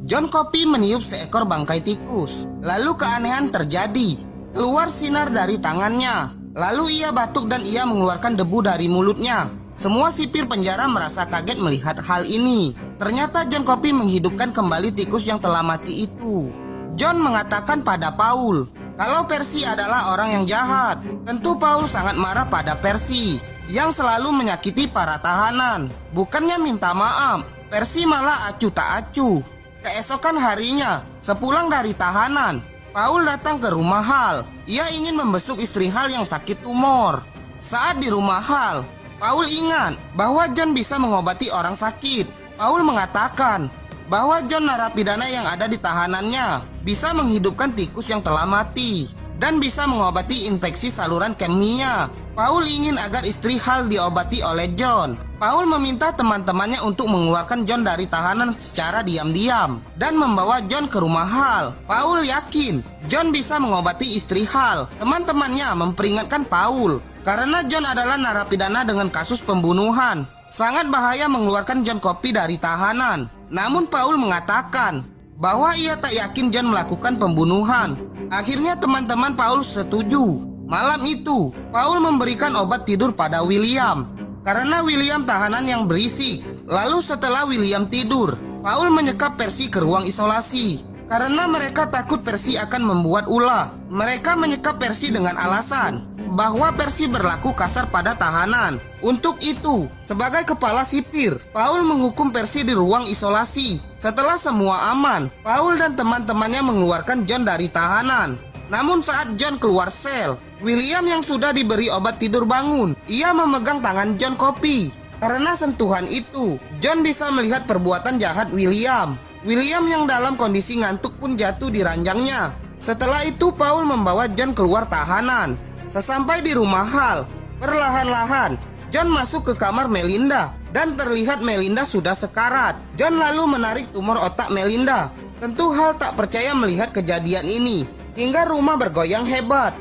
John Copy meniup seekor bangkai tikus. Lalu keanehan terjadi. Keluar sinar dari tangannya. Lalu ia batuk dan ia mengeluarkan debu dari mulutnya. Semua sipir penjara merasa kaget melihat hal ini. Ternyata John Copy menghidupkan kembali tikus yang telah mati itu. John mengatakan pada Paul kalau Percy adalah orang yang jahat. Tentu Paul sangat marah pada Percy yang selalu menyakiti para tahanan. Bukannya minta maaf, Percy malah acuh tak acuh. Keesokan harinya, sepulang dari tahanan, Paul datang ke rumah Hal. Ia ingin membesuk istri Hal yang sakit tumor. Saat di rumah Hal, Paul ingat bahwa John bisa mengobati orang sakit. Paul mengatakan bahwa John narapidana yang ada di tahanannya bisa menghidupkan tikus yang telah mati dan bisa mengobati infeksi saluran kemihnya. Paul ingin agar istri Hal diobati oleh John. Paul meminta teman-temannya untuk mengeluarkan John dari tahanan secara diam-diam dan membawa John ke rumah Hal. Paul yakin John bisa mengobati istri Hal. Teman-temannya memperingatkan Paul karena John adalah narapidana dengan kasus pembunuhan. Sangat bahaya mengeluarkan John Copy dari tahanan. Namun Paul mengatakan bahwa ia tak yakin John melakukan pembunuhan. Akhirnya teman-teman Paul setuju. Malam itu, Paul memberikan obat tidur pada William karena William tahanan yang berisik. Lalu setelah William tidur, Paul menyekap Percy ke ruang isolasi karena mereka takut Percy akan membuat ulah. Mereka menyekap Percy dengan alasan bahwa Percy berlaku kasar pada tahanan. Untuk itu, sebagai kepala sipir, Paul menghukum Percy di ruang isolasi. Setelah semua aman, Paul dan teman-temannya mengeluarkan John dari tahanan. Namun saat John keluar sel, William yang sudah diberi obat tidur bangun. Ia memegang tangan John Copy. Karena sentuhan itu, John bisa melihat perbuatan jahat William. William yang dalam kondisi ngantuk pun jatuh di ranjangnya. Setelah itu Paul membawa John keluar tahanan. Sesampai di rumah Hal, perlahan-lahan John masuk ke kamar Melinda dan terlihat Melinda sudah sekarat. John lalu menarik tumor otak Melinda. Tentu Hal tak percaya melihat kejadian ini hingga rumah bergoyang hebat.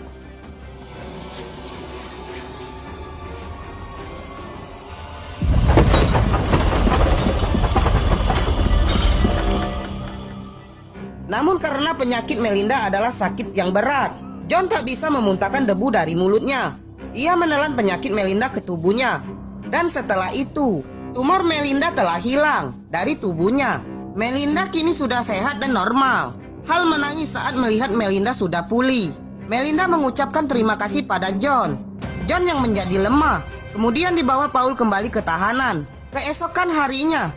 Namun karena penyakit Melinda adalah sakit yang berat, John tak bisa memuntahkan debu dari mulutnya. Ia menelan penyakit Melinda ke tubuhnya. Dan setelah itu, tumor Melinda telah hilang dari tubuhnya. Melinda kini sudah sehat dan normal. Hal menangis saat melihat Melinda sudah pulih. Melinda mengucapkan terima kasih pada John. John yang menjadi lemah kemudian dibawa Paul kembali ke tahanan. Keesokan harinya,